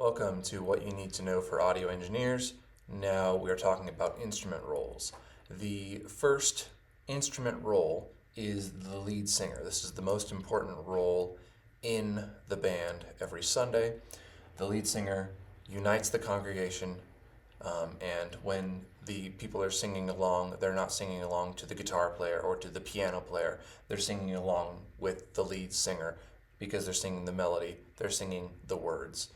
Welcome to What You Need to Know for Audio Engineers. Now we are talking about instrument roles. The first instrument role is the lead singer. This is the most important role in the band every Sunday. The lead singer unites the congregation, and when the people are singing along, they're not singing along to the guitar player or to the piano player. They're singing along with the lead singer because they're singing the melody, they're singing the words.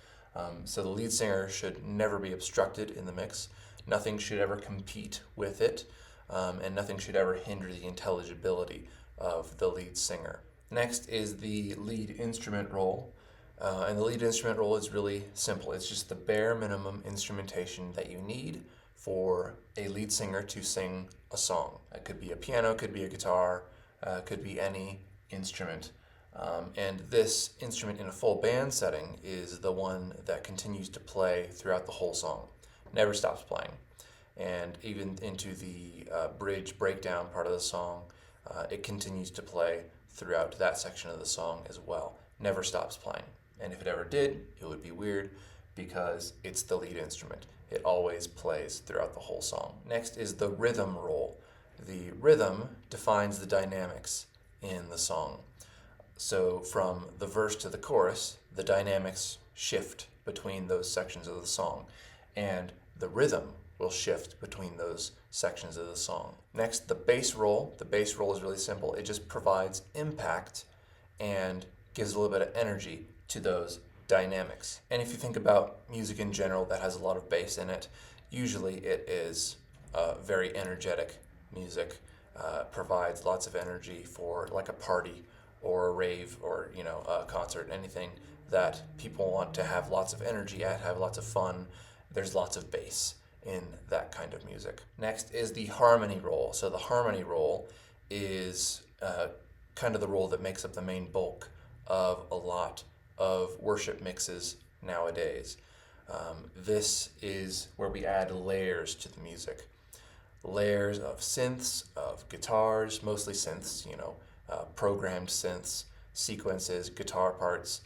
So the lead singer should never be obstructed in the mix. Nothing should ever compete with it, and nothing should ever hinder the intelligibility of the lead singer. Next is the lead instrument role. And the lead instrument role is really simple. It's just the bare minimum instrumentation that you need for a lead singer to sing a song. It could be a piano, could be a guitar, could be any instrument. And this instrument in a full band setting is the one that continues to play throughout the whole song, never stops playing. And even into the bridge breakdown part of the song, it continues to play throughout that section of the song as well, never stops playing. And if it ever did, it would be weird because it's the lead instrument. It always plays throughout the whole song. Next is the rhythm role. The rhythm defines the dynamics in the song. So from the verse to the chorus, the dynamics shift between those sections of the song, and the rhythm will shift between those sections of the song. Next, the bass role. The bass role is really simple. It just provides impact and gives a little bit of energy to those dynamics. And if you think about music in general that has a lot of bass in it, usually it is very energetic music, provides lots of energy for like a party or a rave or a concert, anything that people want to have lots of energy at, have lots of fun. There's lots of bass in that kind of music. Next is the harmony role. So the harmony role is kind of the role that makes up the main bulk of a lot of worship mixes nowadays. This is where we add layers to the music. Layers of synths, of guitars, mostly synths, programmed synths, sequences, guitar parts,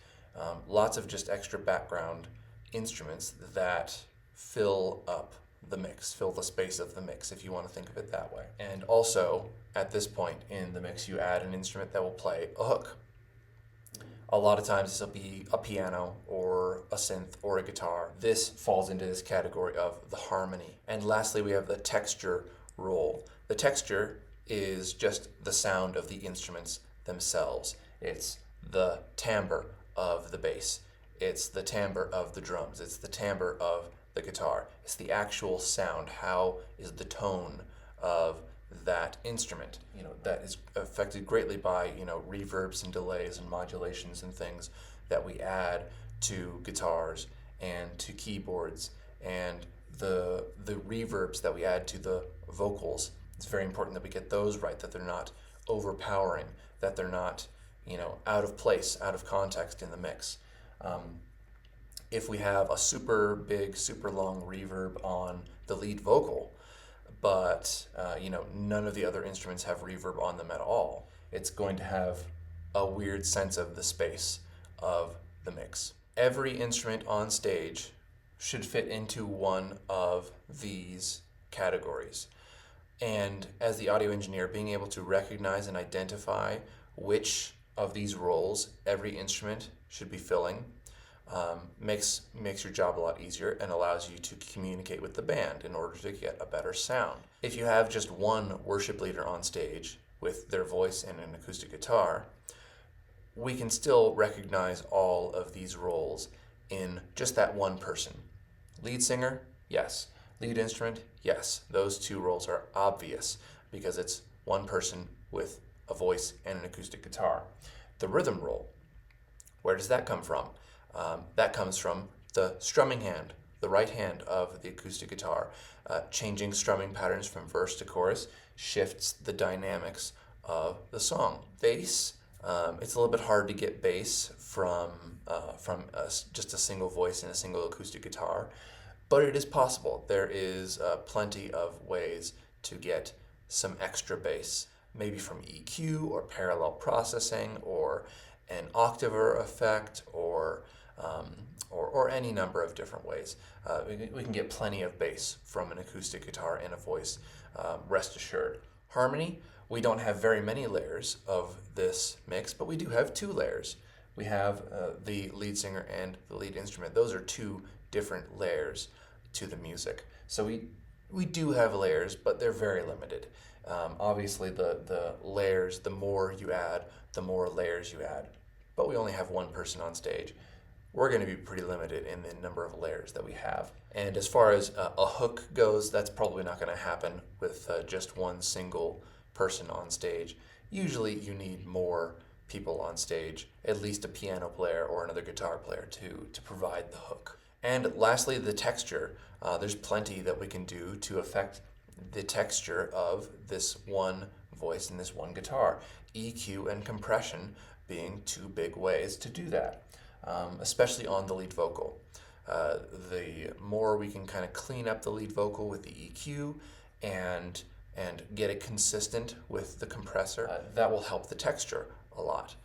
lots of just extra background instruments that fill up the mix, fill the space of the mix, if you want to think of it that way. And also, at this point in the mix, you add an instrument that will play a hook. A lot of times this will be a piano or a synth or a guitar. This falls into this category of the harmony. And lastly, we have the texture role. The texture is just the sound of the instruments themselves. It's the timbre of the bass. It's the timbre of the drums. It's the timbre of the guitar. It's the actual sound. How is the tone of that instrument? That is affected greatly by, reverbs and delays and modulations and things that we add to guitars and to keyboards, and the reverbs that we add to the vocals. It's very important that we get those right, that they're not overpowering, that they're not, out of place, out of context in the mix. If we have a super big, super long reverb on the lead vocal, but none of the other instruments have reverb on them at all, it's going to have a weird sense of the space of the mix. Every instrument on stage should fit into one of these categories. And as the audio engineer, being able to recognize and identify which of these roles every instrument should be filling makes your job a lot easier and allows you to communicate with the band in order to get a better sound. If you have just one worship leader on stage with their voice and an acoustic guitar, we can still recognize all of these roles in just that one person. Lead singer, yes. Lead instrument, yes. Those two roles are obvious because it's one person with a voice and an acoustic guitar. The rhythm role, where does that come from? That comes from the strumming hand, the right hand of the acoustic guitar. Changing strumming patterns from verse to chorus shifts the dynamics of the song. Bass, it's a little bit hard to get bass from just a single voice and a single acoustic guitar, but it is possible. There is plenty of ways to get some extra bass, maybe from EQ or parallel processing or an octaver effect or or any number of different ways. We can get plenty of bass from an acoustic guitar and a voice, rest assured. Harmony, we don't have very many layers of this mix, but we do have 2 layers. We have the lead singer and the lead instrument. Those are 2 different layers to the music. So we do have layers, but they're very limited. Obviously, the layers, the more you add, the more layers you add. But we only have one person on stage. We're going to be pretty limited in the number of layers that we have. And as far as a hook goes, that's probably not going to happen with just one single person on stage. Usually you need more people on stage, at least a piano player or another guitar player to provide the hook. And lastly, the texture. There's plenty that we can do to affect the texture of this one voice and this one guitar. EQ and compression being 2 big ways to do that, especially on the lead vocal. The more we can kind of clean up the lead vocal with the EQ and get it consistent with the compressor, that will help the texture a lot.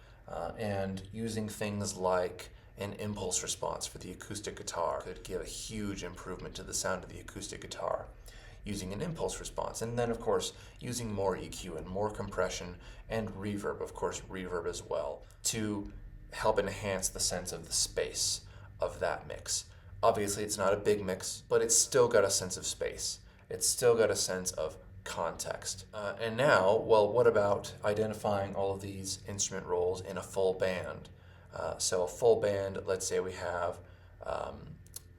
And using things like an impulse response for the acoustic guitar could give a huge improvement to the sound of the acoustic guitar, using an impulse response. And then, of course, using more EQ and more compression and reverb, of course, reverb as well, to help enhance the sense of the space of that mix. Obviously, it's not a big mix, but it's still got a sense of space. It's still got a sense of context. And now, well, what about identifying all of these instrument roles in a full band? So a full band, let's say we have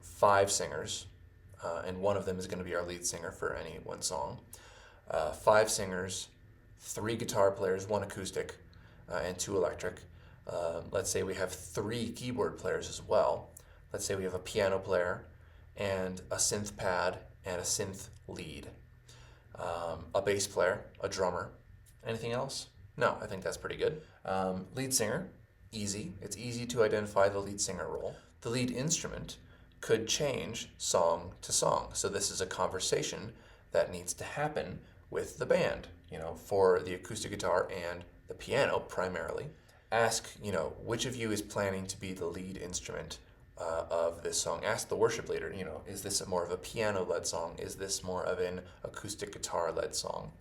5 singers, and one of them is going to be our lead singer for any one song. 5 singers, 3 guitar players, 1 acoustic, and 2 electric. Let's say we have 3 keyboard players as well. Let's say we have a piano player and a synth pad and a synth lead. A bass player, a drummer. Anything else? No, I think that's pretty good. Lead singer, easy. It's easy to identify the lead singer role. The lead instrument could change song to song. So this is a conversation that needs to happen with the band, for the acoustic guitar and the piano primarily. Ask, which of you is planning to be the lead instrument of this song. Ask the worship leader, is this more of a piano-led song? Is this more of an acoustic guitar-led song?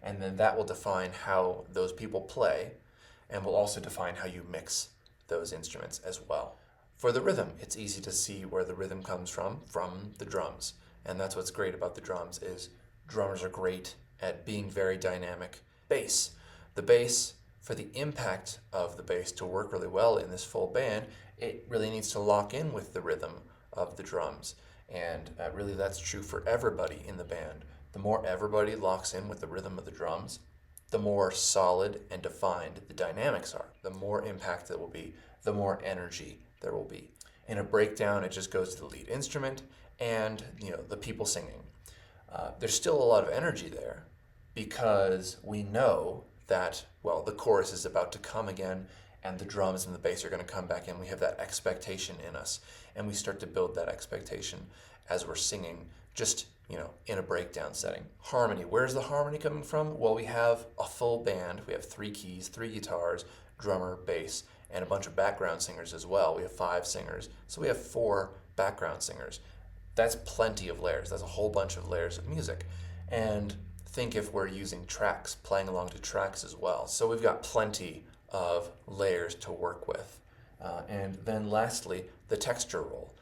And then that will define how those people play, and will also define how you mix those instruments as well. For the rhythm, it's easy to see where the rhythm comes from the drums. And that's what's great about the drums is drummers are great at being very dynamic. Bass. The bass, for the impact of the bass to work really well in this full band, it really needs to lock in with the rhythm of the drums. And really that's true for everybody in the band. The more everybody locks in with the rhythm of the drums, the more solid and defined the dynamics are. The more impact there will be, the more energy there will be. In a breakdown, it just goes to the lead instrument and the people singing. There's still a lot of energy there because we know that, the chorus is about to come again and the drums and the bass are going to come back in. We have that expectation in us, and we start to build that expectation as we're singing, just in a breakdown setting. Harmony. Where's the harmony coming from? Well, we have a full band. We have 3 keys, 3 guitars, drummer, bass, and a bunch of background singers as well. We have 5 singers, so we have 4 background singers. That's plenty of layers. That's a whole bunch of layers of music. And think if we're using tracks, playing along to tracks as well. So we've got plenty of layers to work with. And then lastly, the texture role.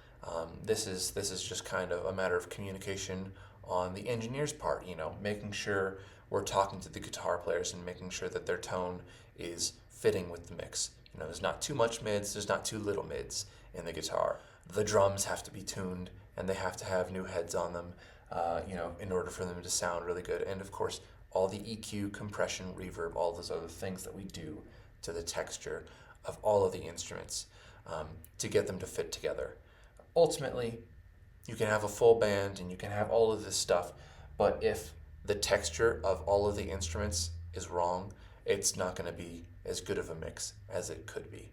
This is just kind of a matter of communication on the engineer's part, making sure we're talking to the guitar players and making sure that their tone is fitting with the mix. There's not too much mids, there's not too little mids in the guitar. The drums have to be tuned and they have to have new heads on them, in order for them to sound really good. And of course, all the EQ, compression, reverb, all those other things that we do to the texture of all of the instruments to get them to fit together. Ultimately, you can have a full band and you can have all of this stuff, but if the texture of all of the instruments is wrong, it's not going to be as good of a mix as it could be.